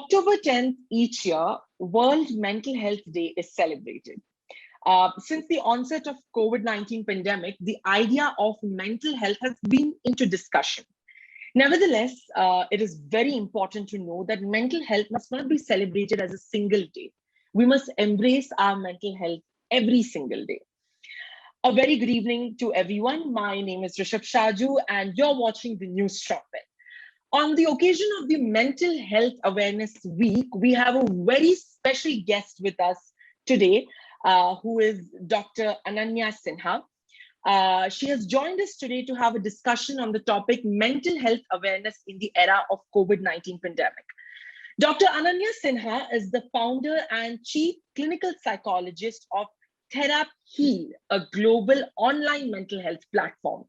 October 10th each year, World Mental Health Day is celebrated. Since the onset of COVID-19 pandemic, the idea of mental health has been into discussion. Nevertheless, it is very important to know that mental health must not be celebrated as a single day. We must embrace our mental health every single day. A very good evening to everyone. My name is Rishabh Shaju, and you're watching the News Trumpet. On the occasion of the Mental Health Awareness Week, we have a very special guest with us today, who is Dr. Ananya Sinha. She has joined us today to have a discussion on the topic mental health awareness in the era of COVID-19 pandemic. Dr. Ananya Sinha is the founder and chief clinical psychologist of TherapHeal, a global online mental health platform.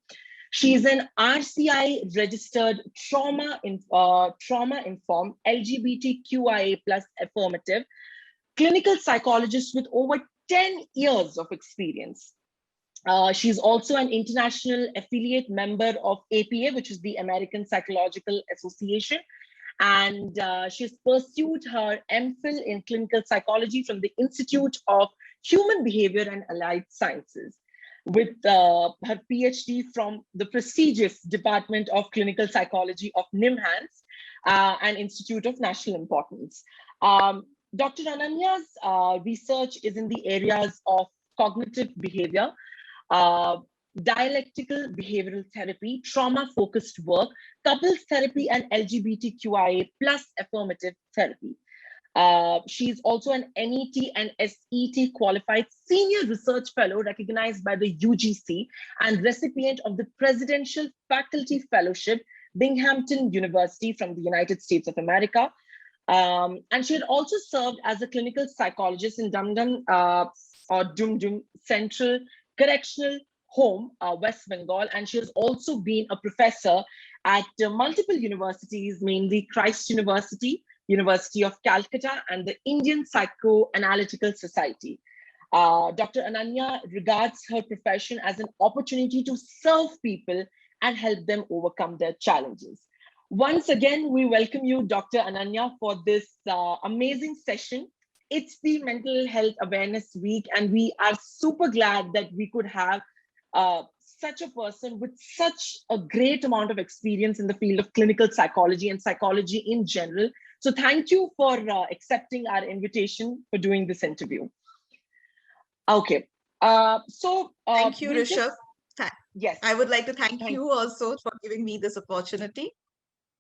She is an RCI registered trauma-informed LGBTQIA+ affirmative clinical psychologist with over 10 years of experience. She's also an international affiliate member of APA, which is the American Psychological Association. And she has pursued her MPhil in clinical psychology from the Institute of Human Behavior and Allied Sciences, with her PhD from the prestigious Department of Clinical Psychology of NIMHANS, an institute of national importance. Dr. Ananya's research is in the areas of cognitive behavior, dialectical behavioral therapy, trauma-focused work, couples therapy, and LGBTQIA+ affirmative therapy. She's also an NET and SET qualified senior research fellow recognized by the UGC and recipient of the Presidential Faculty Fellowship, Binghamton University from the United States of America. And she had also served as a clinical psychologist in Dum Central Correctional Home, West Bengal. And she has also been a professor at multiple universities, mainly Christ University, University of Calcutta, and the Indian Psychoanalytical Society. Dr. Ananya regards her profession as an opportunity to serve people and help them overcome their challenges. Once again, we welcome you, Dr. Ananya, for this amazing session. It's the Mental Health Awareness Week, and we are super glad that we could have such a person with such a great amount of experience in the field of clinical psychology and psychology in general. So thank you for accepting our invitation for doing this interview. Okay. Thank you, Rishabh. Yes. I would like to thank you also for giving me this opportunity.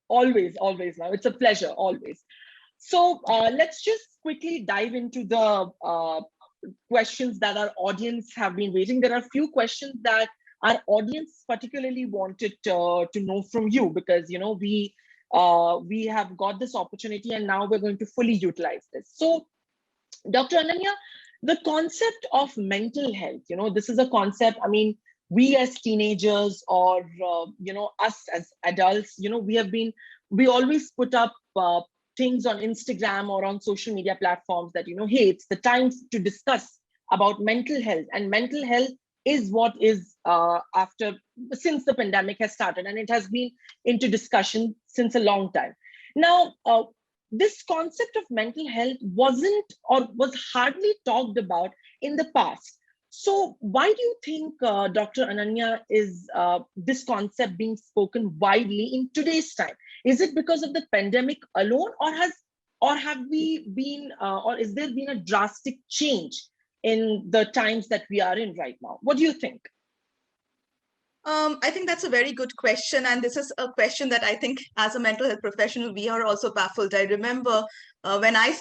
Always, always, now. It's a pleasure, always. So let's just quickly dive into the questions that our audience have been waiting. There are a few questions that our audience particularly wanted to know from you, because we have got this opportunity and now we're going to fully utilize this. So, Dr. Ananya, the concept of mental health, this is a concept, I mean, we as teenagers or, us as adults, we always put up things on Instagram or on social media platforms that, hey, it's the time to discuss about mental health, and mental health is what is since the pandemic has started, and it has been into discussion since a long time. Now, this concept of mental health wasn't or was hardly talked about in the past. So why do you think, Dr. Ananya, is this concept being spoken widely in today's time? Is it because of the pandemic alone, or have we been, or is there been a drastic change in the times that we are in right now? What do you think? I think that's a very good question. And this is a question that I think as a mental health professional, we are also baffled. I remember when I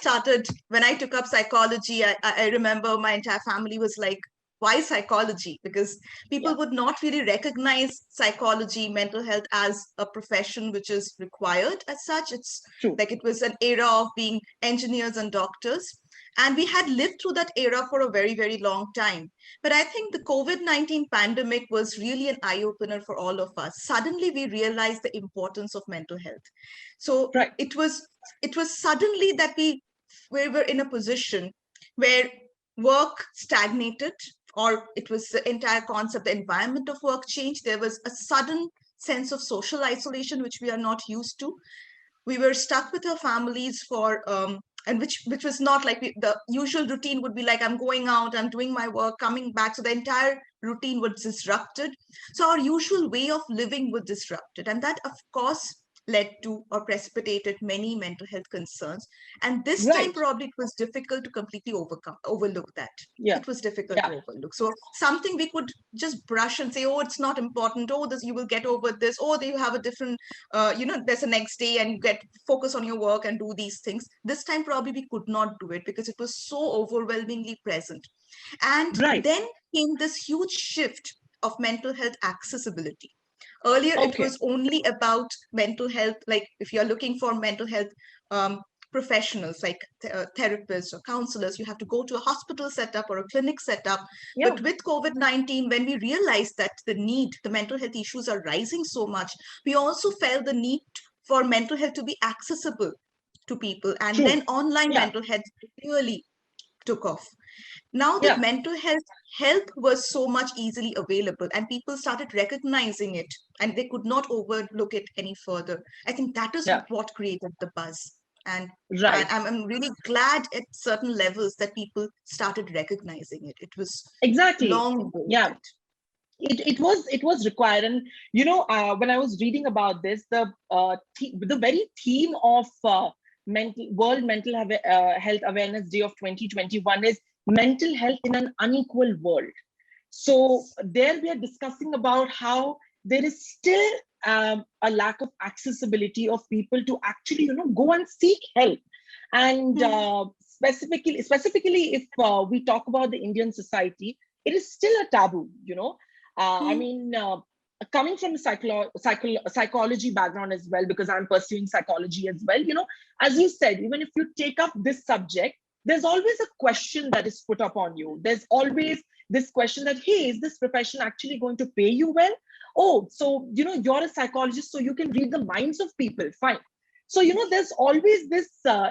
took up psychology, I remember my entire family was like, why psychology? Because people would not really recognize psychology, mental health as a profession which is required as such. It's True. Like it was an era of being engineers and doctors. And we had lived through that era for a very, very long time. But I think the COVID-19 pandemic was really an eye-opener for all of us. Suddenly, we realized the importance of mental health. So right. it was suddenly that we were in a position where work stagnated, or it was the entire concept, the environment of work changed. There was a sudden sense of social isolation, which we are not used to. we were stuck with our families for and which was not like the usual routine would be like, I'm going out, I'm doing my work, coming back. So the entire routine was disrupted. So our usual way of living was disrupted. And that, of course, led to or precipitated many mental health concerns. And this time, Right. probably it was difficult to completely overlook that. Yeah. It was difficult to overlook. So something we could just brush and say, oh, it's not important. Oh, this, you will get over this. Oh, you have a different, there's a next day and you get focus on your work and do these things. This time, probably we could not do it because it was so overwhelmingly present. And Right. then came this huge shift of mental health accessibility. Earlier, it was only about mental health. Like if you're looking for mental health professionals like therapists or counselors, you have to go to a hospital setup or a clinic setup. Yeah. But with COVID-19, when we realized that the mental health issues are rising so much, we also felt the need for mental health to be accessible to people. And True. then online mental health really took off. Now that mental health help was so much easily available and people started recognizing it and they could not overlook it any further. I think that is what created the buzz. And I'm really glad at certain levels that people started recognizing it. It was long ago. Yeah. It was required. And when I was reading about this, the very theme of World Mental Health Awareness Day of 2021 is mental health in an unequal world. So there we are discussing about how there is still a lack of accessibility of people to actually go and seek help. And specifically if we talk about the Indian society, it is still a taboo. I mean, coming from a psychology background as well, because I'm pursuing psychology as well, as you said, even if you take up this subject, there's always a question that is put up on you. There's always this question that, hey, is this profession actually going to pay you well? Oh, so, you're a psychologist, so you can read the minds of people. Fine. So, there's always this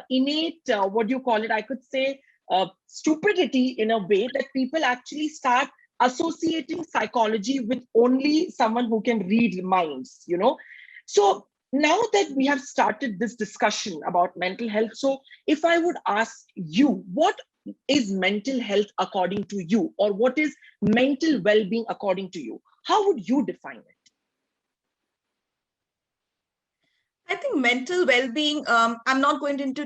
innate, what do you call it? I could say stupidity in a way that people actually start associating psychology with only someone who can read minds, So now that we have started this discussion about mental health, so if I would ask you, what is mental health according to you, or what is mental well-being according to you? How would you define it? I think mental well-being, I'm not going into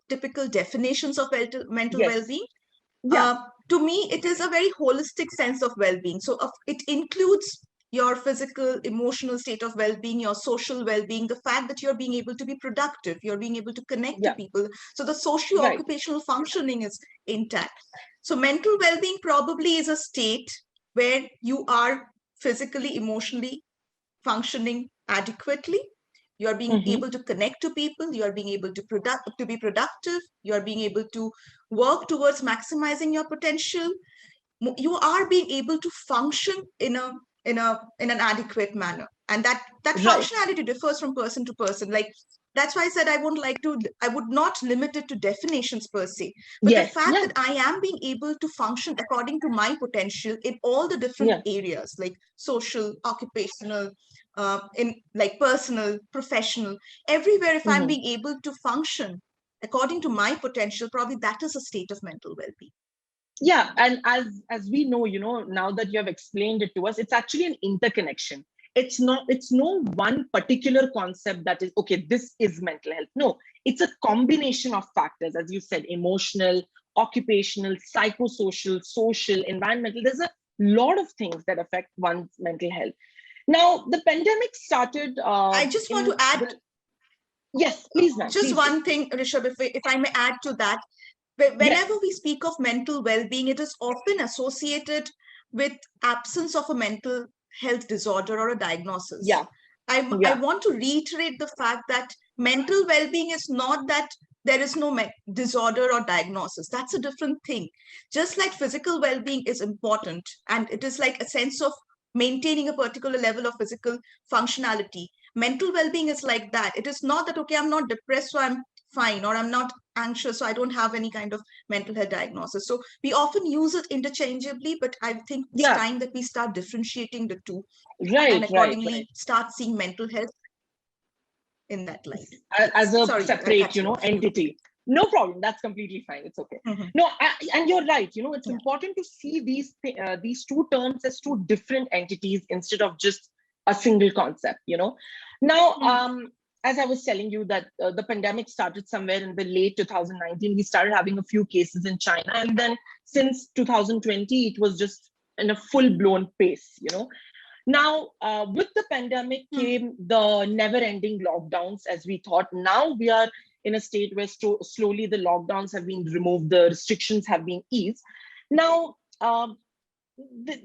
typical definitions of mental well-being. To me, it is a very holistic sense of well-being. So it includes your physical, emotional state of well-being, your social well-being, the fact that you're being able to be productive, you're being able to connect to people. So the socio-occupational functioning is intact. So mental well-being probably is a state where you are physically, emotionally functioning adequately. You are being able to connect to people. You are being able to be productive. You are being able to work towards maximizing your potential. You are being able to function in an adequate manner, and that functionality differs from person to person. Like that's why I said I would not limit it to definitions per se, but the fact that I am being able to function according to my potential in all the different areas, like social, occupational, in like personal, professional, everywhere. If I'm being able to function according to my potential, probably that is a state of mental well-being. Yeah, and as we know, now that you have explained it to us, it's actually an interconnection. It's no one particular concept that is, okay, this is mental health. No, it's a combination of factors, as you said, emotional, occupational, psychosocial, social, environmental. There's a lot of things that affect one's mental health. Now, the pandemic started. I just want to add. Yes, please, ma'am. Just one thing, Rishabh, if I may add to that. Whenever we speak of mental well-being, it is often associated with absence of a mental health disorder or a diagnosis. I want to reiterate the fact that mental well-being is not that there is no disorder or diagnosis. That's a different thing. Just like physical well-being is important, and it is like a sense of maintaining a particular level of physical functionality. Mental well-being is like that. It is not that, okay, I'm not depressed, so I'm fine, or I'm not anxious, so I don't have any kind of mental health diagnosis. So we often use it interchangeably, but I think it's time that we start differentiating the two, and accordingly start seeing mental health. in that light. As a Sorry, separate, entity. No problem. That's completely fine. It's okay. No, and you're right. It's important to see these two terms as two different entities instead of just a single concept. Now, as I was telling you that the pandemic started somewhere in the late 2019, we started having a few cases in China, and then since 2020, it was just in a full-blown pace. Now, with the pandemic came the never-ending lockdowns, as we thought. Now we are in a state where slowly the lockdowns have been removed, the restrictions have been eased. Now,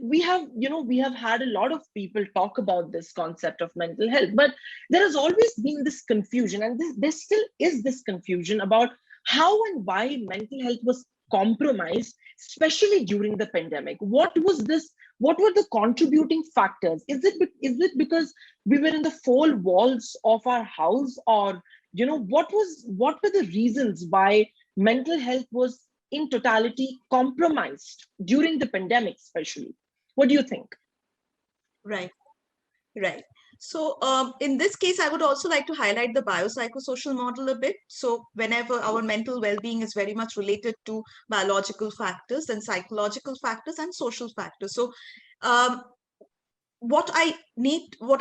we have had a lot of people talk about this concept of mental health, but there has always been this confusion, and there still is this confusion about how and why mental health was compromised, especially during the pandemic. What were the contributing factors? Is it because we were in the four walls of our house, or what were the reasons why mental health was in totality compromised during the pandemic, especially? What do you think? Right. So in this case, I would also like to highlight the biopsychosocial model a bit. So whenever our mental well-being is very much related to biological factors and psychological factors and social factors. So what I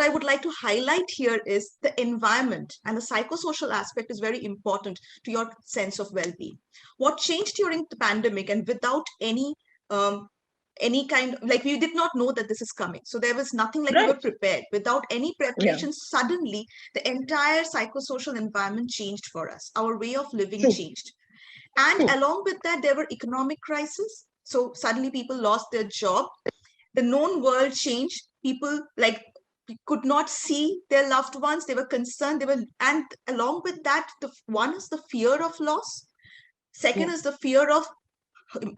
would like to highlight here is the environment, and the psychosocial aspect is very important to your sense of well-being. What changed during the pandemic, and without any kind of, like, we did not know that this is coming. So there was nothing, like, we were prepared. Without any preparation, suddenly the entire psychosocial environment changed for us. Our way of living changed. And along with that, there were economic crises. So suddenly people lost their job. The known world changed. People could not see their loved ones. They were concerned. And along with that, one is the fear of loss. Second is the fear of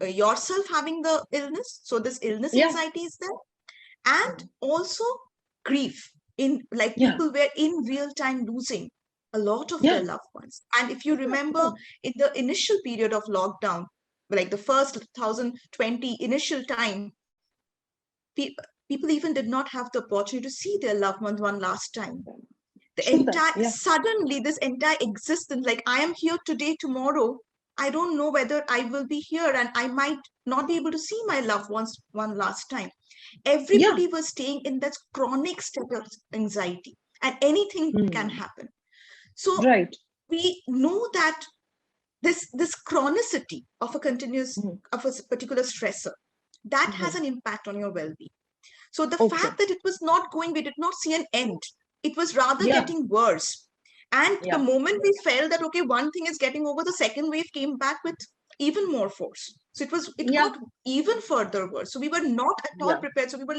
yourself having the illness. So this illness anxiety is there. And also grief. People were in real time losing a lot of their loved ones. And if you remember, in the initial period of lockdown, like the first 2020 initial time, people even did not have the opportunity to see their loved ones one last time. Suddenly this entire existence, like, I am here today, tomorrow, I don't know whether I will be here, and I might not be able to see my loved ones one last time. Everybody was staying in that chronic state of anxiety, and anything can happen. So we know that this chronicity of a particular stressor, that has an impact on your well-being. So the fact that it was not going, we did not see an end. It was rather getting worse. And the moment we felt that, okay, one thing is getting over, the second wave came back with even more force. So it got even further worse. So we were not at all prepared. So we were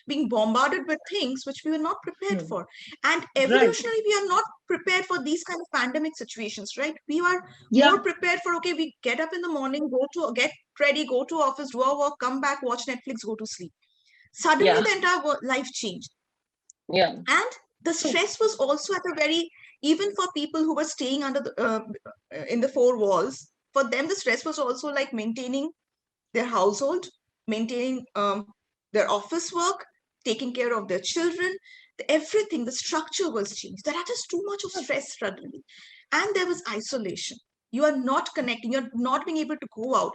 being bombarded with things which we were not prepared for. And evolutionarily, we are not prepared for these kind of pandemic situations, right? We are more prepared for, okay, we get up in the morning, get ready, go to office, do our work, come back, watch Netflix, go to sleep. Suddenly the entire life changed. And the stress was also at a very, even for people who were staying under in the four walls, for them the stress was also like maintaining their household, maintaining their office work, taking care of their children, everything, the structure was changed. That is too much of stress suddenly. And there was isolation. You are not connecting, you're not being able to go out.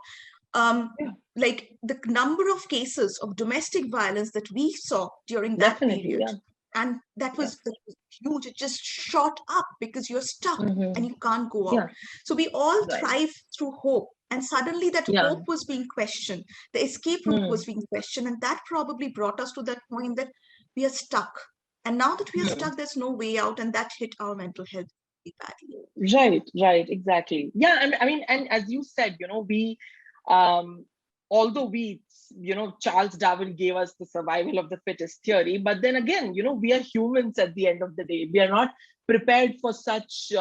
Like the number of cases of domestic violence that we saw during that period, and that was huge. It just shot up because you're stuck and you can't go out. So we all thrive through hope, and suddenly that hope was being questioned. The escape route was being questioned, and that probably brought us to that point that we are stuck. And now that we are stuck, there's no way out, and that hit our mental health badly. Right, exactly. Yeah, I mean, and as you said, we although we, Charles Darwin gave us the survival of the fittest theory, but then again, we are humans at the end of the day. We are not prepared for such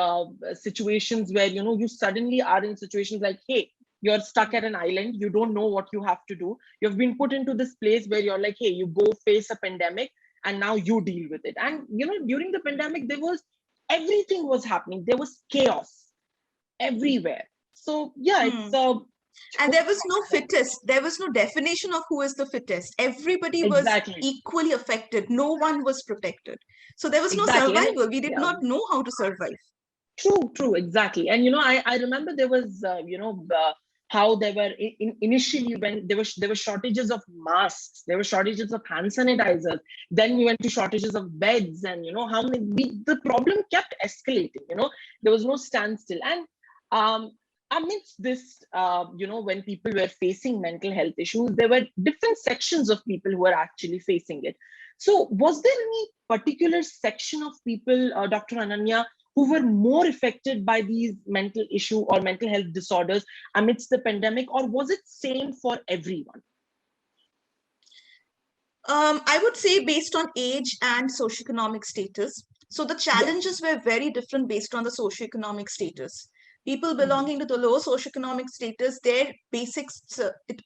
situations where, you suddenly are in situations like, hey, you're stuck at an island, you don't know what you have to do. You've been put into this place where you're like, hey, you go face a pandemic and now you deal with it. And, during the pandemic, everything was happening. There was chaos everywhere. So yeah, And there was no fittest. There was no definition of who is the fittest. Everybody was Exactly. equally affected. No one was protected. So there was no Exactly. And survival. We did yeah. not know how to survive. True, exactly. And I remember there was how there were initially when there were shortages of masks, there were shortages of hand sanitizers. Then we went to shortages of beds, and how the problem kept escalating. There was no standstill. And amidst this, when people were facing mental health issues, there were different sections of people who were actually facing it. So, was there any particular section of people, Dr. Ananya, who were more affected by these mental issue or mental health disorders amidst the pandemic, or was it same for everyone? I would say based on age and socioeconomic status. So the challenges were very different based on the socioeconomic status. People belonging to the low socioeconomic status, their basics,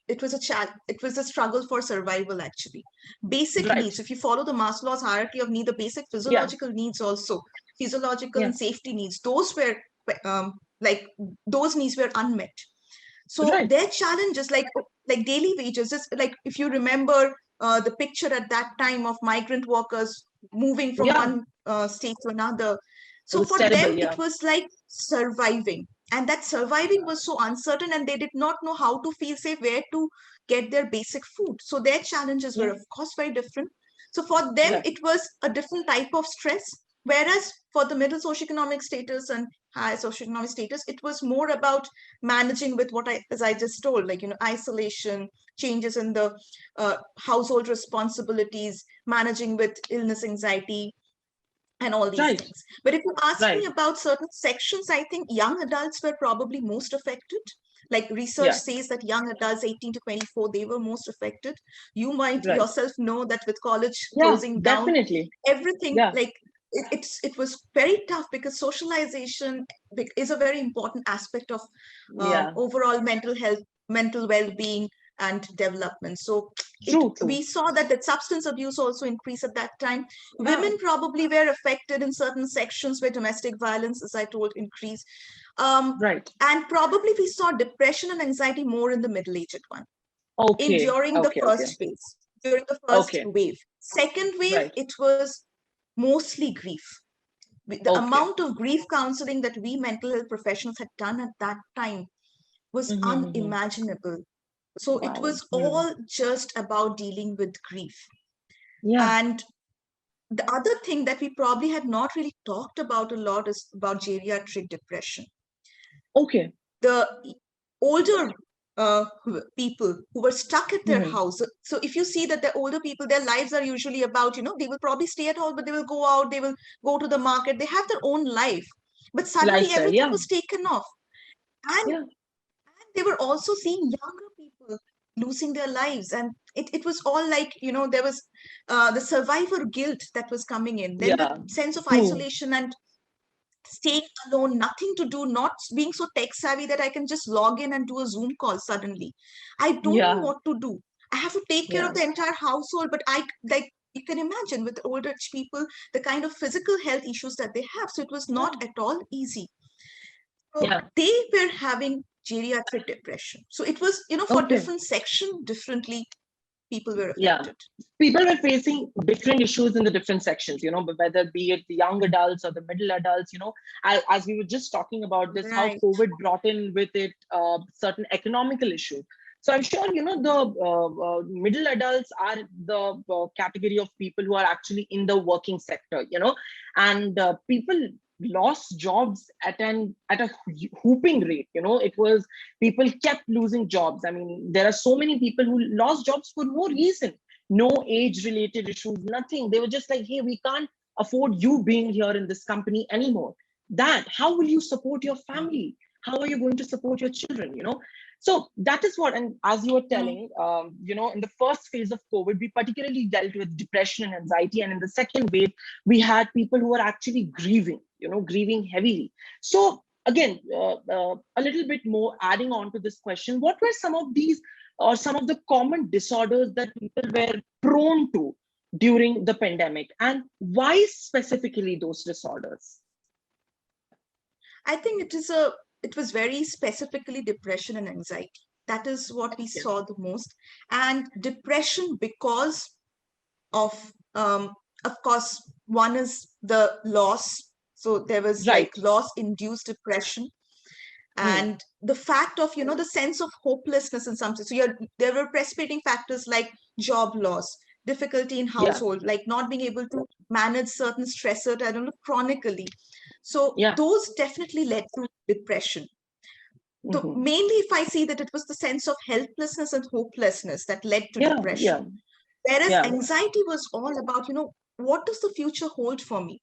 it was a struggle for survival actually. Basic needs, if you follow the Maslow's hierarchy of need, the basic physiological needs also, physiological and safety needs, those were those needs were unmet. So their challenges like daily wages, just like if you remember the picture at that time of migrant workers moving from one state to another. So for them, it was like surviving. And that surviving was so uncertain, and they did not know how to feel safe, where to get their basic food. So their challenges were, of course, very different. So for them, it was a different type of stress. Whereas for the middle socioeconomic status and high socioeconomic status, it was more about managing with as I just told, like, isolation, changes in the household responsibilities, managing with illness, anxiety, and all these things. But if you ask me about certain sections, I think young adults were probably most affected. Like research says that young adults 18 to 24, they were most affected. You might yourself know that with college closing down, everything like it was very tough, because socialization is a very important aspect of overall mental health, mental well-being, and development. So we saw that substance abuse also increased at that time. Women probably were affected in certain sections where domestic violence, as I told, increased. And probably we saw depression and anxiety more in the middle-aged one. During the first phase, during the first wave. Second wave, it was mostly grief. The amount of grief counseling that we mental health professionals had done at that time was unimaginable. So it was all just about dealing with grief. And the other thing that we probably had not really talked about a lot is about geriatric depression. The older people who were stuck at their house. So if you see that the older people, their lives are usually about, they will probably stay at home, but they will go out, they will go to the market, they have their own life. But suddenly everything was taken off. And they were also seeing younger people losing their lives. And it was all like, there was the survivor guilt that was coming in. Then the sense of isolation and staying alone, nothing to do, not being so tech savvy that I can just log in and do a Zoom call suddenly. I don't know what to do. I have to take care of the entire household, but you can imagine with older people, the kind of physical health issues that they have. So it was not at all easy. So they were having geriatric depression. So it was, for different section, differently people were affected. People were facing different issues in the different sections, but whether be it the young adults or the middle adults, as we were just talking about this, how COVID brought in with it certain economical issues. So I'm sure, the middle adults are the category of people who are actually in the working sector, and people lost jobs at a whooping rate. It was, people kept losing jobs. I mean, there are so many people who lost jobs for no reason, no age related issues, nothing. They were just like, hey, we can't afford you being here in this company anymore. How will you support your family? How are you going to support your children? So that is what, and as you were telling, in the first phase of COVID, we particularly dealt with depression and anxiety. And in the second wave, we had people who were actually grieving, grieving heavily. So again, a little bit more adding on to this question, what were some of these or some of the common disorders that people were prone to during the pandemic, and why specifically those disorders? I think it was very specifically depression and anxiety. That is what we saw the most. And depression, because of course, one is the loss. So there was like loss-induced depression. And the fact of, the sense of hopelessness in some sense. So there were precipitating factors like job loss, difficulty in household, like not being able to manage certain stressor, I don't know, chronically. So those definitely led to depression. So mainly, if I see that it was the sense of helplessness and hopelessness that led to depression. Whereas anxiety was all about, what does the future hold for me?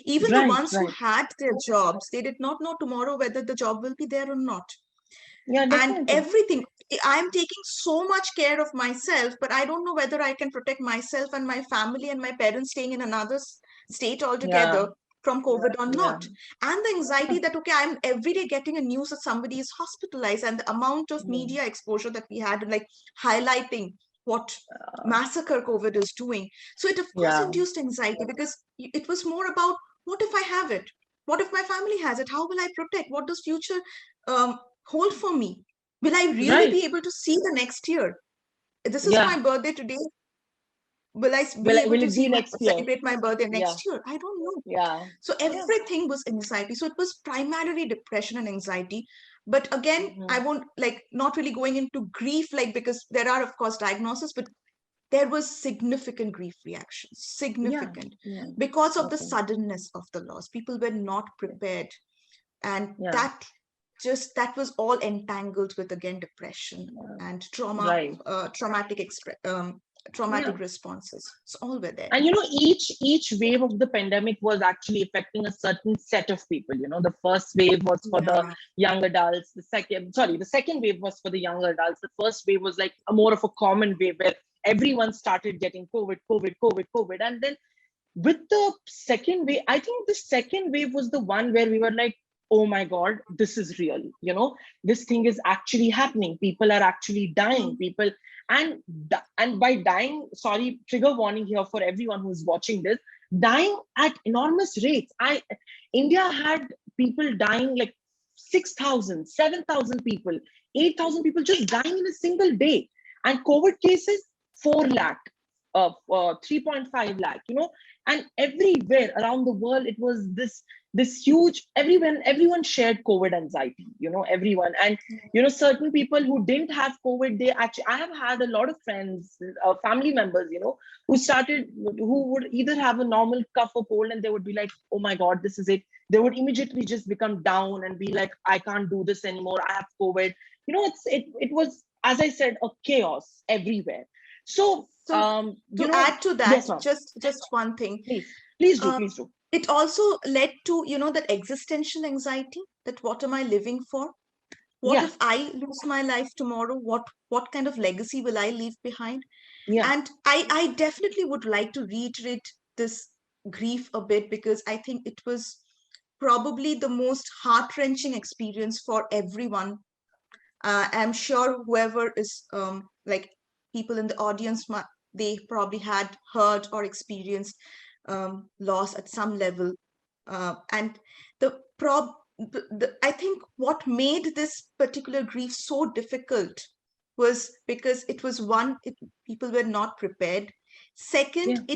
Even the ones who had their jobs, they did not know tomorrow whether the job will be there or not. And everything, I'm taking so much care of myself, but I don't know whether I can protect myself and my family and my parents staying in another state altogether from COVID or not. And the anxiety that, okay, I'm every day getting a news that somebody is hospitalized, and the amount of media exposure that we had, like highlighting what massacre COVID is doing. So it of course induced anxiety, because it was more about, what if I have it? What if my family has it? How will I protect? What does future hold for me? Will I really be able to see the next year? This is my birthday today. Will I be able to celebrate my birthday next year? I don't know. So everything was anxiety. So it was primarily depression and anxiety. But again, I won't not really going into grief, because there are of course diagnoses, but there was significant grief reactions, significant, because of the suddenness of the loss. People were not prepared. And that was all entangled with, again, depression and trauma, traumatic responses. So all were there. And each wave of the pandemic was actually affecting a certain set of people. The first wave was for the young adults. The second wave was for the young adults. The first wave was like a more of a common wave where everyone started getting COVID. And then with the second wave, I think the second wave was the one where we were like, oh my God, this is real. This thing is actually happening. People are actually dying. People, and by dying, sorry, trigger warning here for everyone who's watching this, dying at enormous rates. India had people dying like 6,000, 7,000 people, 8,000 people just dying in a single day. And COVID cases, 4 lakh, 3.5 lakh, and everywhere around the world, it was this huge, everyone shared COVID anxiety, everyone. And, certain people who didn't have COVID, I have had a lot of friends, family members, who would either have a normal cough or cold, and they would be like, oh my God, this is it. They would immediately just become down and be like, I can't do this anymore. I have COVID. It was, as I said, a chaos everywhere. So to add to that, just one thing. Please do. It also led to, that existential anxiety, that what am I living for? What if I lose my life tomorrow? What kind of legacy will I leave behind? And I definitely would like to reiterate this grief a bit, because I think it was probably the most heart-wrenching experience for everyone. I'm sure whoever is people in the audience, they probably had heard or experienced loss at some level. And I think what made this particular grief so difficult was because it was people were not prepared. Second,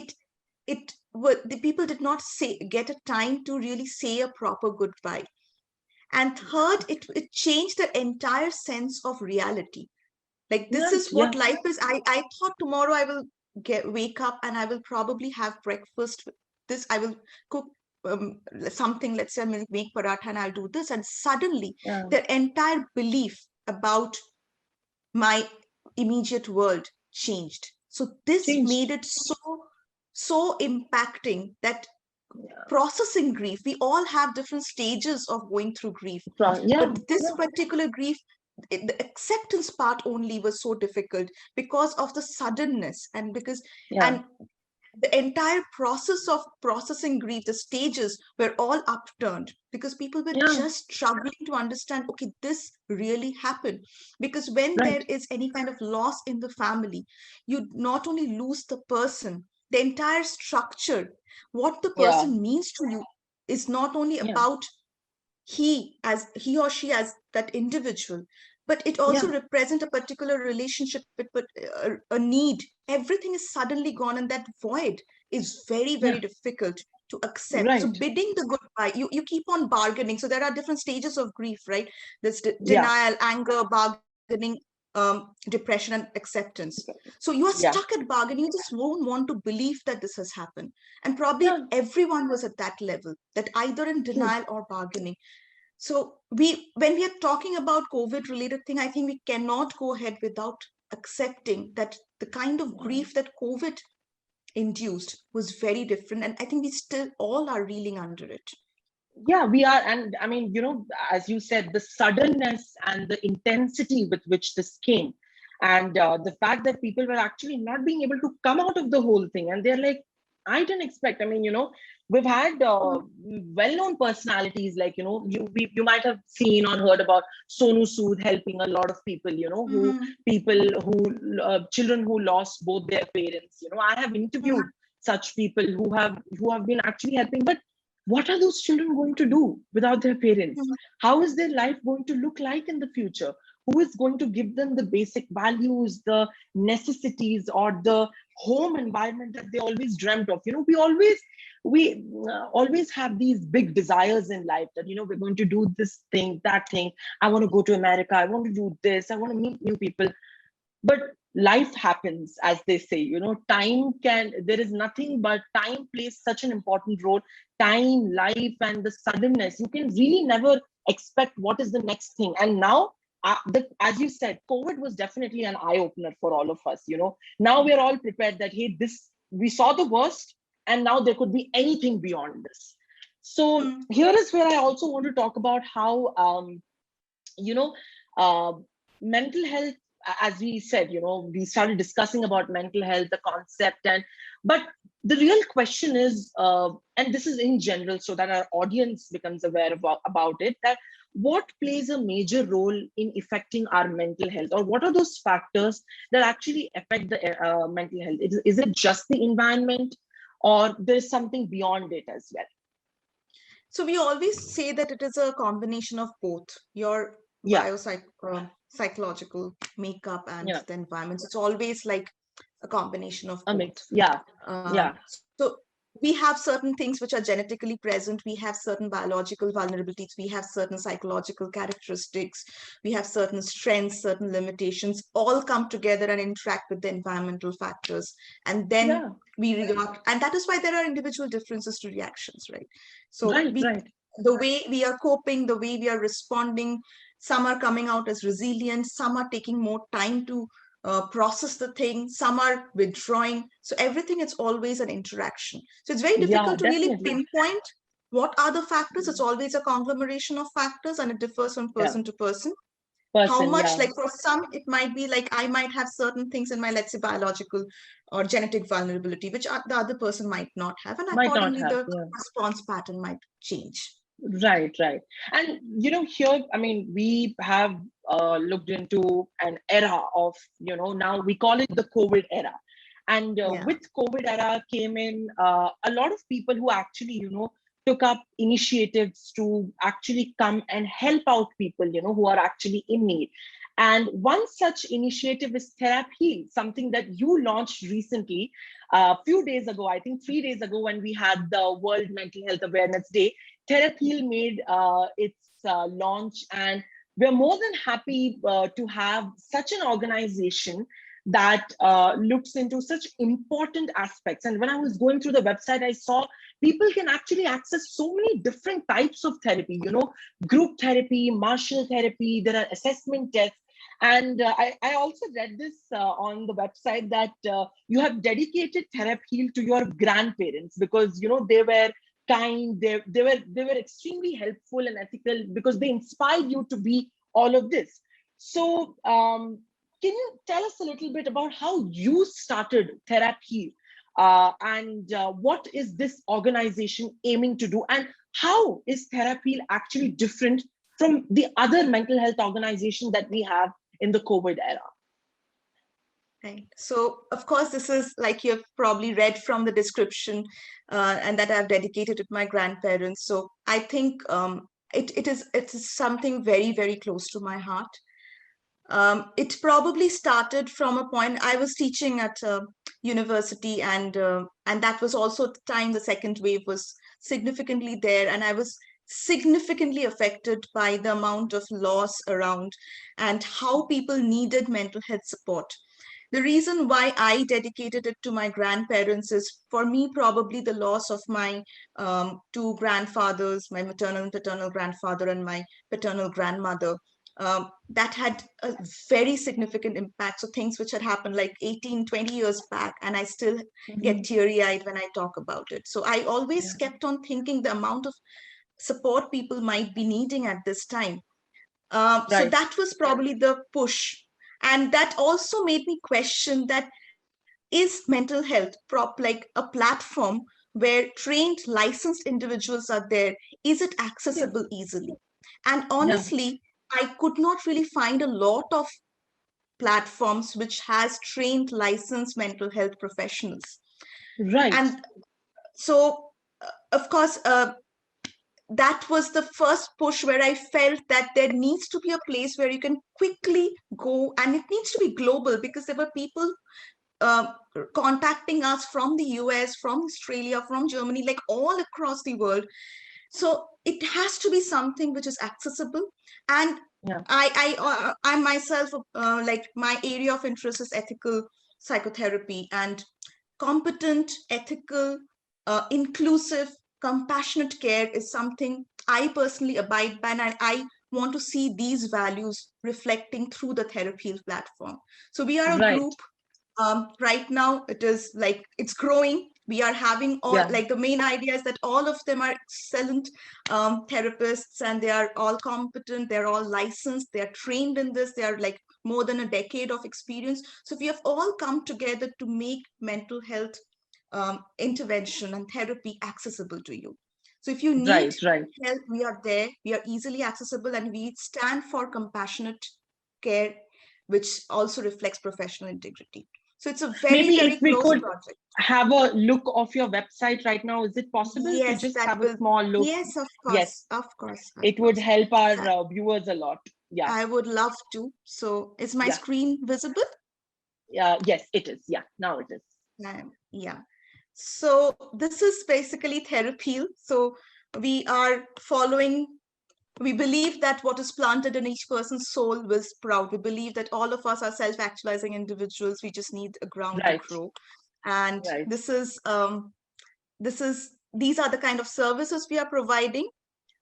the people did not get a time to really say a proper goodbye. And third, it changed the entire sense of reality. Like, this is what life is. I thought tomorrow I will wake up and I will probably have breakfast with this. I will cook something, let's say I will make paratha and I'll do this. And suddenly the entire belief about my immediate world changed. So this made it so impacting that processing grief, we all have different stages of going through grief. But this particular grief, the acceptance part only was so difficult because of the suddenness, and because and the entire process of processing grief, the stages were all upturned because people were just struggling to understand, okay, this really happened. Because when there is any kind of loss in the family, you not only lose the person, the entire structure, what the person means to you is not only about he or she as that individual, but it also represents a particular relationship with a need. Everything is suddenly gone, and that void is very, very difficult to accept. So Right. bidding the goodbye, you keep on bargaining. So there are different stages of grief, right? There's Yeah. denial, anger, bargaining, depression, and acceptance. So you are Yeah. stuck at bargaining. You just won't want to believe that this has happened. And probably Yeah. everyone was at that level, that either in True. denial or bargaining. So when we are talking about COVID related thing, I think we cannot go ahead without accepting that the kind of grief that COVID induced was very different. And I think we still all are reeling under it. Yeah, we are. And I mean, as you said, the suddenness and the intensity with which this came, and the fact that people were actually not being able to come out of the whole thing. And they're like, I didn't expect. I mean, we've had well-known personalities like, you might have seen or heard about Sonu Sood helping a lot of people, children who lost both their parents. I have interviewed such people who have been actually helping, but what are those children going to do without their parents? How is their life going to look like in the future? Who is going to give them the basic values, the necessities, or the home environment that they always dreamt of? We always have these big desires in life that, we're going to do this thing, that thing. I want to go to America. I want to do this. I want to meet new people. But life happens, as they say. There is nothing but time plays such an important role. Time, life, and the suddenness, you can really never expect what is the next thing. And now, as you said, COVID was definitely an eye-opener for all of us. Now we're all prepared that, hey, we saw the worst, and now there could be anything beyond this. So here is where I also want to talk about how mental health, as we said, we started discussing about mental health, the concept, but the real question is, and this is in general, so that our audience becomes aware about it, that what plays a major role in affecting our mental health, or what are those factors that actually affect the mental health? Is it just the environment, or there's something beyond it as well? So we always say that it is a combination of both your Yeah. psychological makeup and Yeah. the environments. It's always like a combination of A both. mix. Yeah. Yeah. So we have certain things which are genetically present. We have certain biological vulnerabilities. We have certain psychological characteristics. We have certain strengths, certain limitations, all come together and interact with the environmental factors. And then we react. And that is why there are individual differences to reactions, right? So Right. The way we are coping, the way we are responding, some are coming out as resilient, some are taking more time to process the thing, some are withdrawing. So everything is always an interaction. So it's very difficult to really pinpoint what are the factors. It's always a conglomeration of factors, and it differs from person to person. How much, like for some, it might be like I might have certain things in my, let's say, biological or genetic vulnerability, which the other person might not have. And accordingly, the response pattern might change. Right. And, here, I mean, we have looked into an era of, now we call it the COVID era. And with COVID era came in a lot of people who actually, took up initiatives to actually come and help out people, who are actually in need. And one such initiative is TherapHeal, something that you launched recently, a few days ago, I think 3 days ago, when we had the World Mental Health Awareness Day. TherapHeal made its launch, and we're more than happy to have such an organization that looks into such important aspects. And when I was going through the website, I saw people can actually access so many different types of therapy, group therapy, martial therapy, there are assessment tests. And I also read this on the website that you have dedicated TherapHeal to your grandparents, because, they were kind, they were extremely helpful and ethical, because they inspired you to be all of this. So can you tell us a little bit about how you started TherapHeal, and what is this organization aiming to do, and how is TherapHeal actually different from the other mental health organization that we have in the COVID era? Right. So, of course, this is like you've probably read from the description, and that I've dedicated to my grandparents. So I think it is something very, very close to my heart. It probably started from a point I was teaching at university, and that was also the time the second wave was significantly there, and I was significantly affected by the amount of loss around and how people needed mental health support. The reason why I dedicated it to my grandparents is, for me, probably the loss of my two grandfathers, my maternal and paternal grandfather and my paternal grandmother. That had a very significant impact. So things which had happened like 18, 20 years back, and I still get teary-eyed when I talk about it. So I always kept on thinking the amount of support people might be needing at this time. So that was probably the push. And that also made me question that, is mental health like a platform where trained, licensed individuals are there? Is it accessible easily? And honestly, I could not really find a lot of platforms which has trained, licensed mental health professionals. Right. And so, of course, that was the first push where I felt that there needs to be a place where you can quickly go, and it needs to be global, because there were people contacting us from the US, from Australia, from Germany, like all across the world. So it has to be something which is accessible. And I myself, like my area of interest is ethical psychotherapy, and competent, ethical, inclusive, compassionate care is something I personally abide by, and I want to see these values reflecting through the TherapHeal platform. So we are a group. Right now, it is like it's growing. We are having all, like the main idea is that all of them are excellent therapists, and they are all competent. They're all licensed. They're trained in this. They are like more than a decade of experience. So we have all come together to make mental health intervention and therapy accessible to you. So if you need help, we are there. We are easily accessible, and we stand for compassionate care, which also reflects professional integrity. So it's a very, very close project. Have a look of your website right now. Is it possible to just have a small look? Yes, of course. Yes, of course. It would help our viewers a lot. Yeah, I would love to. So is my screen visible? Yes, it is. Yeah, now it is. Yeah. So this is basically TherapHeal. So we are following. We believe that what is planted in each person's soul will sprout. We believe that all of us are self-actualizing individuals. We just need a ground to grow. And these are the kind of services we are providing.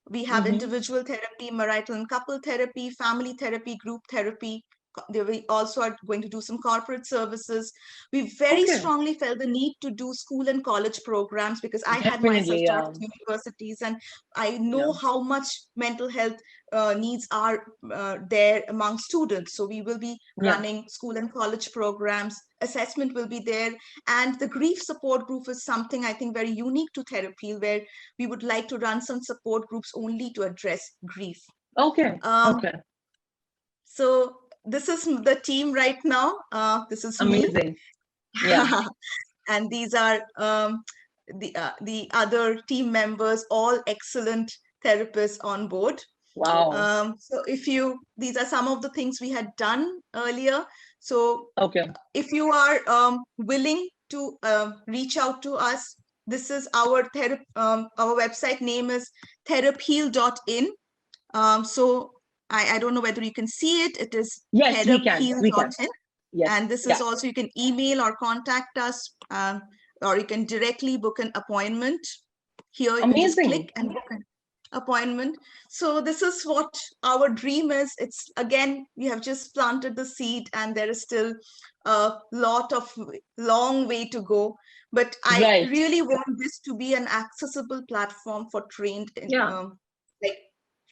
We have individual therapy, marital and couple therapy, family therapy, group therapy. We also are going to do some corporate services. We very strongly felt the need to do school and college programs, because I had myself taught at universities, and I know how much mental health needs are there among students. So we will be running school and college programs. Assessment will be there. And the grief support group is something I think very unique to TherapHeal, where we would like to run some support groups only to address grief. So this is the team right now. This is amazing. Me. And these are the other team members, all excellent therapists on board. Wow. So these are some of the things we had done earlier. So if you are willing to reach out to us, this is our website name is therapheal.in. So I don't know whether you can see it. It is TherapHeal.in. And this is also, you can email or contact us, or you can directly book an appointment. Here you can just click and book an appointment. So this is what our dream is. It's, again, we have just planted the seed, and there is still a long way to go. But I really want this to be an accessible platform for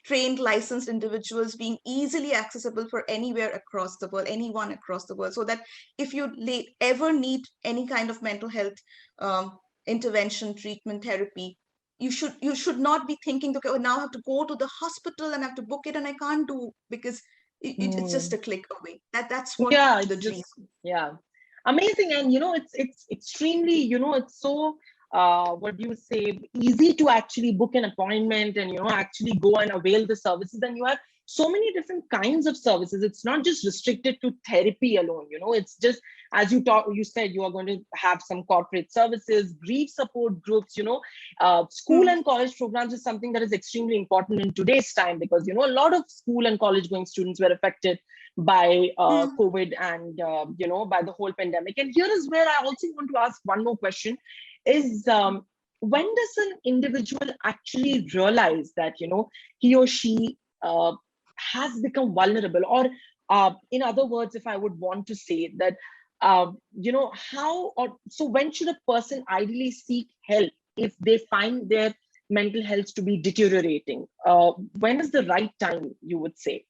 trained licensed individuals, being easily accessible for anywhere across the world, anyone across the world, so that if you ever need any kind of mental health intervention, treatment, therapy, you should not be thinking, okay, now I have to go to the hospital and I have to book it, and I can't do, because it's just a click away. That's what the dream. Amazing. And it's extremely, it's so what do you say, easy to actually book an appointment and actually go and avail the services. And you have so many different kinds of services. It's not just restricted to therapy alone, it's just, as you said, you are going to have some corporate services, grief support groups, school and college programs is something that is extremely important in today's time, because, a lot of school and college going students were affected by COVID and, by the whole pandemic. And here is where I also want to ask one more question is, when does an individual actually realize that, he or she has become vulnerable? Or in other words, if I would want to say that, so when should a person ideally seek help if they find their mental health to be deteriorating? When is the right time, you would say?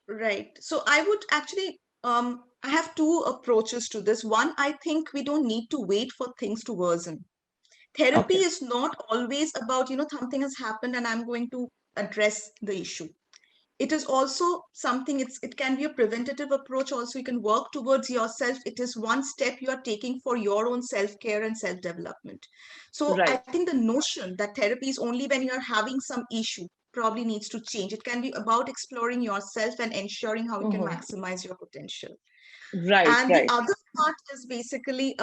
Right. So I would actually, I have two approaches to this. One, I think we don't need to wait for things to worsen. Therapy Okay. is not always about, something has happened and I'm going to address the issue. It is also something, it can be a preventative approach also. You can work towards yourself. It is one step you are taking for your own self-care and self-development. So I Right. think the notion that therapy is only when you're having some issue probably needs to change. It can be about exploring yourself and ensuring how you can Mhm. maximize your potential. Right, And the right. other part is basically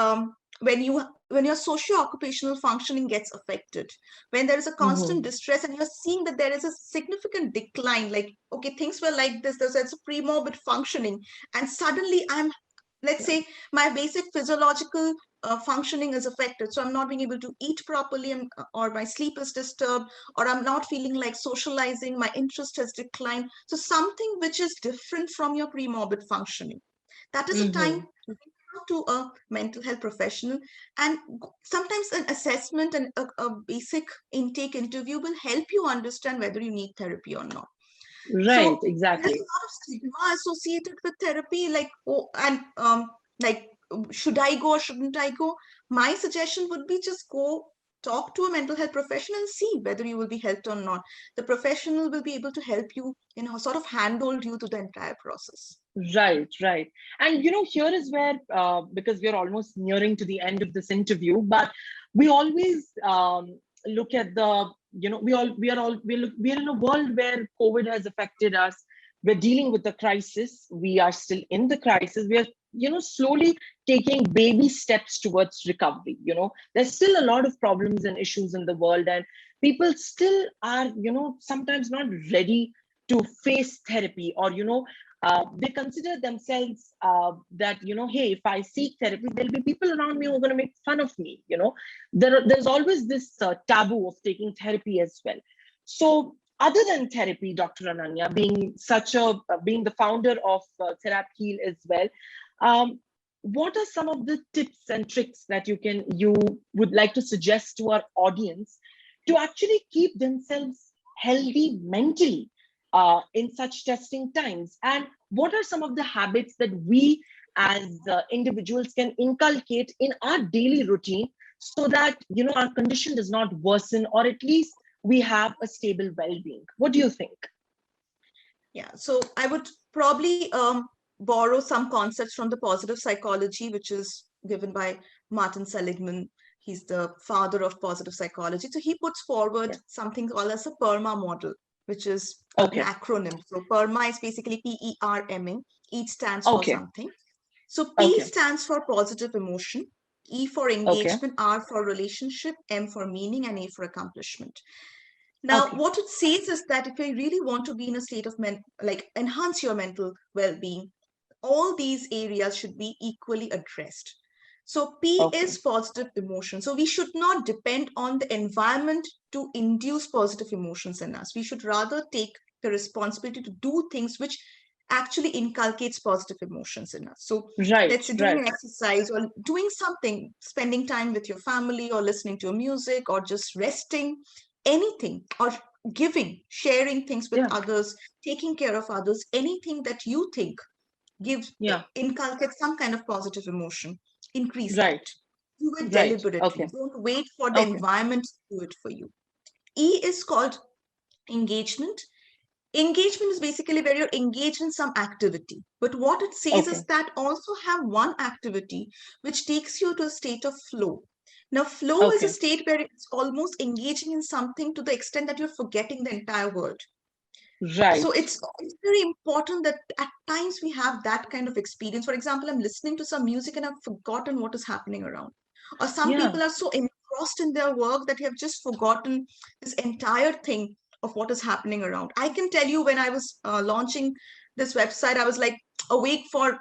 when your socio-occupational functioning gets affected, when there is a constant Mhm. distress and you're seeing that there is a significant decline, like, okay, things were like this, there's a pre-morbid functioning, and suddenly let's say my basic physiological functioning is affected. So I'm not being able to eat properly, or my sleep is disturbed, or I'm not feeling like socializing, my interest has declined. So something which is different from your pre-morbid functioning. That is a time Mhm. to a mental health professional, and sometimes an assessment and a basic intake interview will help you understand whether you need therapy or not. Right, So there's a exactly. lot of stigma associated with therapy, like, oh, and like, should I go or shouldn't I go? My suggestion would be just go talk to a mental health professional and see whether you will be helped or not. The professional will be able to help you, sort of handhold you through the entire process. Right, right. And here is where, because we're almost nearing to the end of this interview, but we always look at the, we are in a world where COVID has affected us. We're dealing with the crisis. We are still in the crisis. We are, slowly taking baby steps towards recovery. There's still a lot of problems and issues in the world, and people still are, sometimes not ready to face therapy, or they consider themselves that, hey, if I seek therapy, there'll be people around me who are going to make fun of me. There's always this taboo of taking therapy as well. So other than therapy, Dr. Ananya, being the founder of TherapHeal as well, what are some of the tips and tricks that you would like to suggest to our audience to actually keep themselves healthy mentally in such testing times? And what are some of the habits that we as individuals can inculcate in our daily routine so that our condition does not worsen, or at least we have a stable well-being? What do you think? Yeah, so I would probably borrow some concepts from the positive psychology, which is given by Martin Seligman. He's the father of positive psychology. So he puts forward Yeah. something called as a PERMA model, which is an Okay. acronym. So PERMA is basically PERMA. Each stands for Okay. something. So P Okay. stands for positive emotion, E for Okay. engagement, R for relationship, M for meaning, and A for accomplishment. Now, Okay. what it says is that if you really want to be in a state of like enhance your mental well-being, all these areas should be equally addressed. So P Okay. is positive emotion. So we should not depend on the environment to induce positive emotions in us. We should rather take the responsibility to do things which actually inculcates positive emotions in us. So Right. let's say doing Right. an exercise or doing something, spending time with your family or listening to music or just resting, anything, or giving, sharing things with Yeah. others, taking care of others, anything that you think gives Yeah. inculcates some kind of positive emotion, increase that. Right. Do it Right. deliberately. Okay. Don't wait for the Okay. environment to do it for you. E is called engagement. Engagement is basically where you're engaged in some activity. But what it says is Okay. that also have one activity which takes you to a state of flow. Now, flow is a Okay. state where it's almost engaging in something to the extent that you're forgetting the entire world. Right. So it's very important that at times we have that kind of experience. For example, I'm listening to some music and I've forgotten what is happening around. Or some Yeah. people are so engrossed in their work that they have just forgotten this entire thing of what is happening around. I can tell you, when I was launching this website, I was like awake for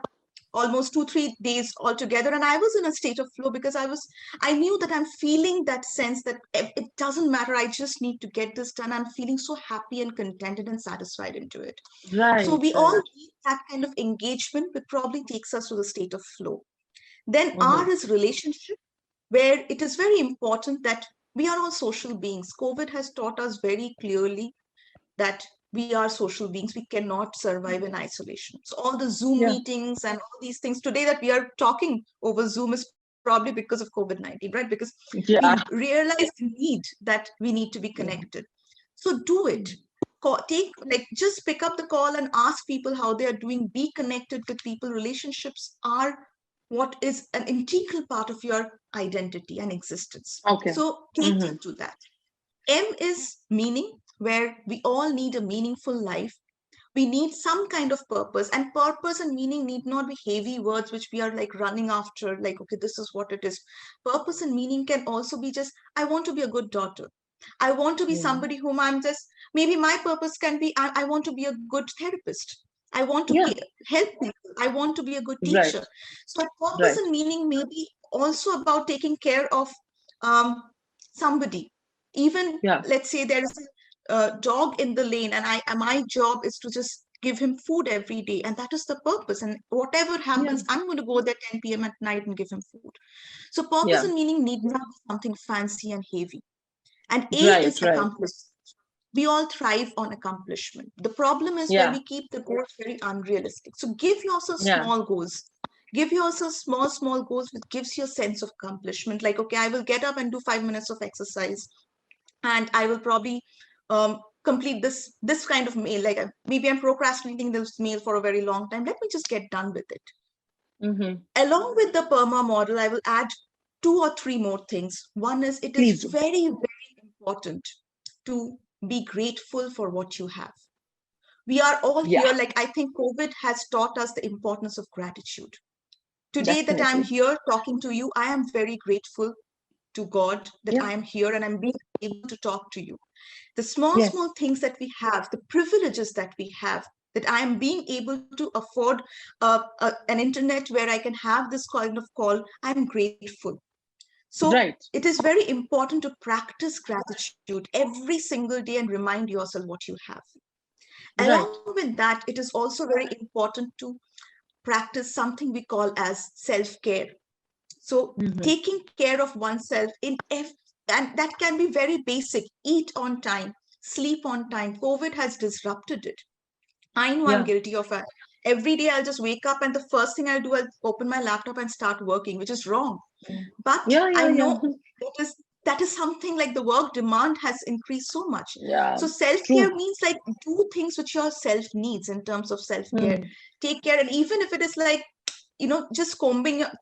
almost 2 3 days altogether, and I was in a state of flow because I knew that I'm feeling that sense that it doesn't matter, I just need to get this done. I'm feeling so happy and contented and satisfied into it. So Right. we all Right. need that kind of engagement, which probably takes us to the state of flow. Then Mm-hmm. R is relationship, where it is very important that we are all social beings. COVID has taught us very clearly that we are social beings. We cannot survive in isolation. So all the Zoom Yeah. meetings and all these things today that we are talking over Zoom is probably because of COVID-19, right? Because we Yeah. realize the need that we need to be connected. So do it. Take, like, just pick up the call and ask people how they are doing. Be connected with people. Relationships are what is an integral part of your identity and existence. Okay. So cater Mm-hmm. to that. M is meaning, where we all need a meaningful life. We need some kind of purpose, and purpose and meaning need not be heavy words which we are like running after, like, okay, this is what it is. Purpose and meaning can also be just, I want to be a good daughter. I want to be Mm. somebody whom I'm just, maybe my purpose can be, I want to be a good therapist. I want to Yeah. help people. I want to be a good Right. teacher. So purpose Right. and meaning may be also about taking care of somebody. Even, Yeah. let's say there is a dog in the lane, and my job is to just give him food every day, and that is the purpose. And whatever Yeah. happens, I'm going to go there 10 p.m. at night and give him food. So purpose Yeah. and meaning need not be something fancy and heavy. And A Right. is Right. accomplishment. We all thrive on accomplishment. The problem is where Yeah. we keep the goals very unrealistic. So give yourself Yeah. small goals. Give yourself small goals which gives you a sense of accomplishment. Like, okay, I will get up and do 5 minutes of exercise, and I will probably complete this kind of mail. Like, maybe I'm procrastinating this mail for a very long time. Let me just get done with it. Mm-hmm. Along with the PERMA model, I will add 2 or 3 more things. One is, it is Please do. very important to be grateful for what you have. We are all Yeah. here. Like, I think COVID has taught us the importance of gratitude. Today that I'm Definitely. here talking to you, I am very grateful to God that Yeah. I am here and I'm being able to talk to you. The small Yes. things that we have, the privileges that we have, that I am being able to afford an internet where I can have this kind of call, I'm grateful. So Right. it is very important to practice gratitude every single day and remind yourself what you have. Right. Along with that, it is also very important to practice something we call as self-care. So Mm-hmm. taking care of oneself and that can be very basic. Eat on time, sleep on time. COVID has disrupted it. I know I'm Yeah. guilty of it. Every day I'll just wake up and the first thing I'll do, I'll open my laptop and start working, which is wrong. Mm. But Yeah. I Yeah. Yeah. know that is something, like, the work demand has increased so much. Yeah. So self-care True. means, like, do things which your self needs in terms of self-care. Mm. Take care. And even if it is like, just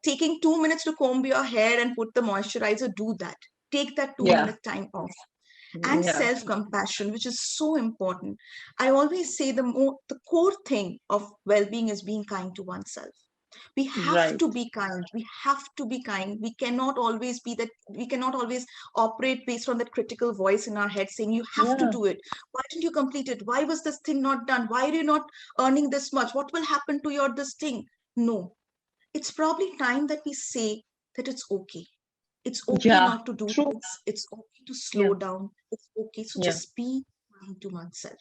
taking 2 minutes to comb your hair and put the moisturizer, do that. Take that two Yeah. minute time off. And Yeah. self-compassion, which is so important. I always say the core thing of well-being is being kind to oneself. We have Right. to be kind. We have to be kind. We cannot always be that. We cannot always operate based on that critical voice in our head saying, you have to Yeah. do it. Why didn't you complete it? Why was this thing not done? Why are you not earning this much? What will happen to your this thing? No, it's probably time that we say that it's okay. It's okay Yeah. not to do True. things. It's okay to Yeah. slow down. It's okay. So Yeah. just be kind to oneself.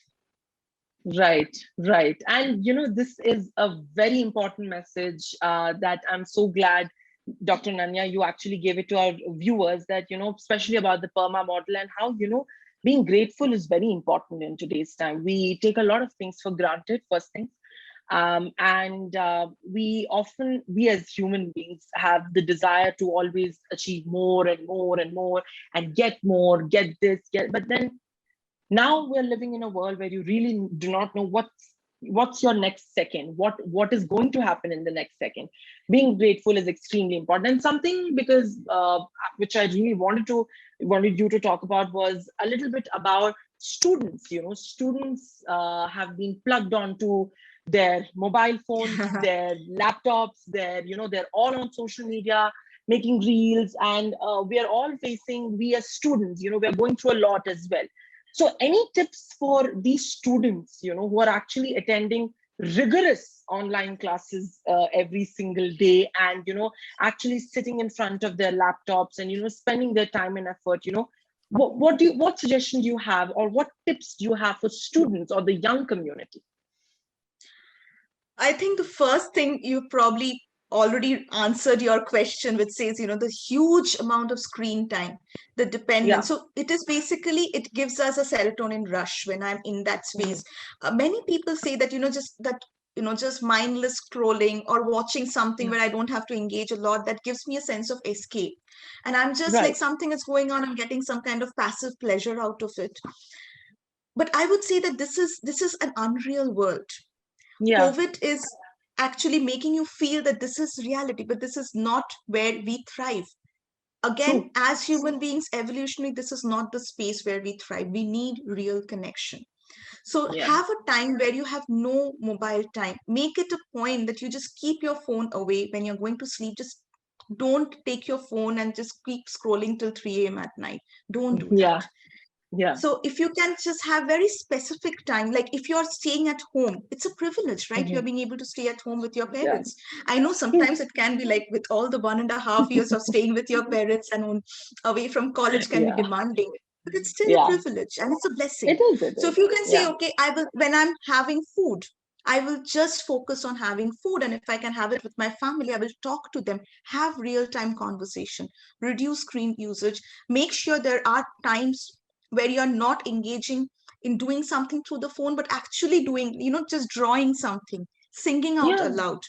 Right, right. And this is a very important message that I'm so glad, Dr. Nanya, you actually gave it to our viewers, that, especially about the PERMA model and how, being grateful is very important in today's time. We take a lot of things for granted, first thing. And we as human beings have the desire to always achieve more and more and more and get more, get this, but then now we're living in a world where you really do not know what's your next second, what is going to happen in the next second. Being grateful is extremely important, and something, because which I really wanted you to talk about, was a little bit about students, students have been plugged onto their mobile phones, their laptops, they're all on social media, making reels, and we are all facing, we as students, we are going through a lot as well. So any tips for these students, who are actually attending rigorous online classes every single day, and actually sitting in front of their laptops and spending their time and effort, what suggestion do you have, or what tips do you have for students or the young community? I think the first thing, you probably already answered your question, which says, the huge amount of screen time, the Yeah. dependence. So it is basically, it gives us a serotonin rush when I'm in that space. Many people say that, just mindless scrolling or watching something where I don't have to engage a lot, that gives me a sense of escape. And I'm just like, Right. something is going on, I'm getting some kind of passive pleasure out of it. But I would say that this is an unreal world. Yeah. COVID is actually making you feel that this is reality, but this is not where we thrive. Again, True. as human beings, evolutionary, this is not the space where we thrive. We need real connection. So Yeah. have a time where you have no mobile time. Make it a point that you just keep your phone away when you're going to sleep. Just don't take your phone and just keep scrolling till 3 a.m. at night. Don't do that. Yeah. Yeah. So if you can just have very specific time, like if you're staying at home, it's a privilege, right? You're being able to stay at home with your Yeah. parents. I know True. sometimes it can be like, with all the 1.5 years of staying with your parents and away from college, can be Yeah. demanding, but it's still a Yeah. privilege and it's a blessing. It is. It So if is. you can say, Yeah. okay, I will, when I'm having food, I will just focus on having food. And if I can have it with my family, I will talk to them, have real time conversation, reduce screen usage, make sure there are times where you're not engaging in doing something through the phone, but actually doing, just drawing something, singing out Yeah. aloud,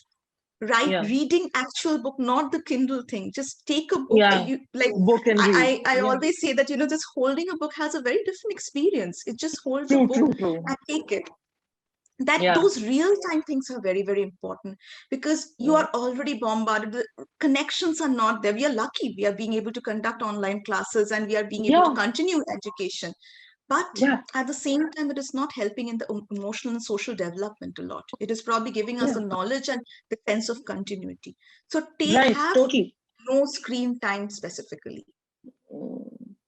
right? Yeah. Reading actual book, not the Kindle thing. Just take a book. Yeah. You like, Book and read. I Yeah. always say that, just holding a book has a very different experience. It just holds a True. book True. True. and take it. That Yeah. those real time things are very, very important, because you Mm. are already bombarded. The connections are not there. We are lucky we are being able to conduct online classes and we are being able to Yeah. continue education, but Yeah. at the same time, it is not helping in the emotional and social development a lot. It is probably giving us Yeah. the knowledge and the sense of continuity. So Right. have Totally. no screen time specifically.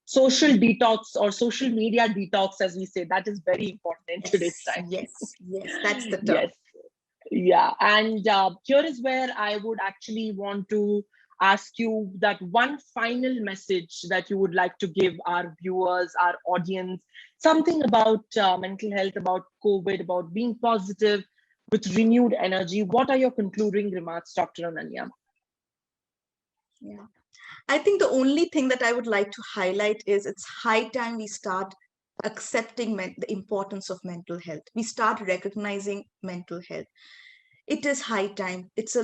Social detox or social media detox, as we say, that is very important in today's Yes, time. yes, yes, that's the term. Yes. Yeah. And here is where I would actually want to ask you that one final message that you would like to give our viewers, our audience, something about mental health, about COVID, about being positive with renewed energy. What are your concluding remarks, Dr. Ananya? Yeah. I think the only thing that I would like to highlight is it's high time we start accepting the importance of mental health. We start recognizing mental health. It is high time. It's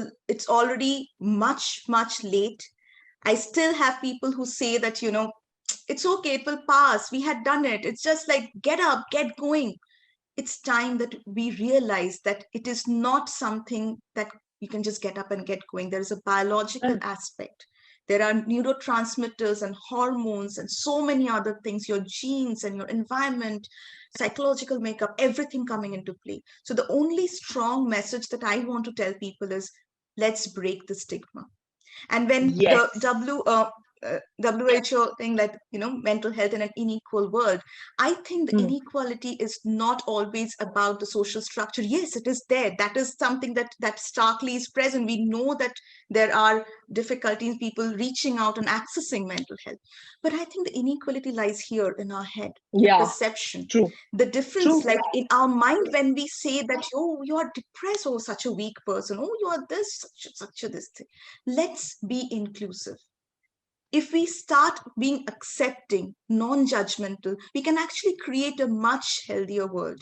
already much, much late. I still have people who say that, it's okay, it will pass. We had done it. It's just like, get up, get going. It's time that we realize that it is not something that you can just get up and get going. There is a biological aspect. There are neurotransmitters and hormones and so many other things, your genes and your environment, psychological makeup, everything coming into play. So the only strong message that I want to tell people is, let's break the stigma. And when Yes. the WHO thing, like, mental health in an unequal world, I think the inequality is not always about the social structure. Yes, it is there. That is something that starkly is present. We know that there are difficulties, people reaching out and accessing mental health. But I think the inequality lies here in our head, the Yeah. perception, True. the difference, True. like in our mind, when we say that, oh, you are depressed, oh, such a weak person, oh, you are this, such a this thing. Let's be inclusive. If we start being accepting, non-judgmental, we can actually create a much healthier world.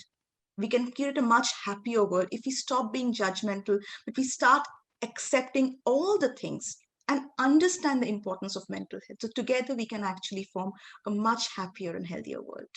We can create a much happier world if we stop being judgmental, but we start accepting all the things and understand the importance of mental health. So together we can actually form a much happier and healthier world.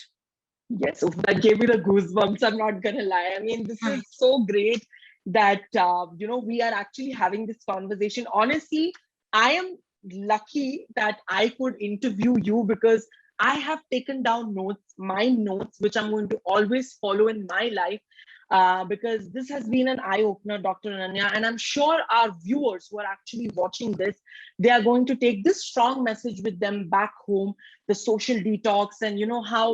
Yes, that gave me the goosebumps. I'm not gonna lie. I mean, this is so great that we are actually having this conversation. Honestly, I am lucky that I could interview you, because I have taken down my notes, which I'm going to always follow in my life, because this has been an eye-opener, Dr. Ananya, and I'm sure our viewers who are actually watching this, they are going to take this strong message with them back home, the social detox, and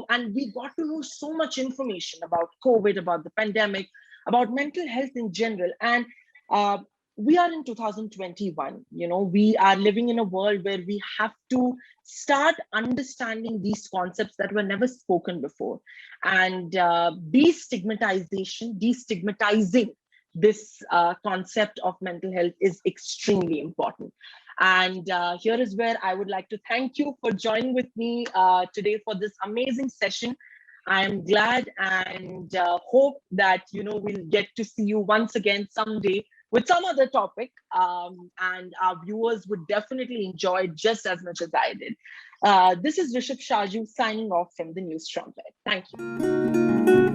and we got to know so much information about COVID, about the pandemic, about mental health in general. And uh, we are in 2021. We are living in a world where we have to start understanding these concepts that were never spoken before, and destigmatizing this concept of mental health is extremely important. And here is where I would like to thank you for joining with me today for this amazing session. I am glad and hope that we'll get to see you once again someday with some other topic, and our viewers would definitely enjoy it just as much as I did. This is Rishabh Shaju signing off from the News Trumpet. Thank you.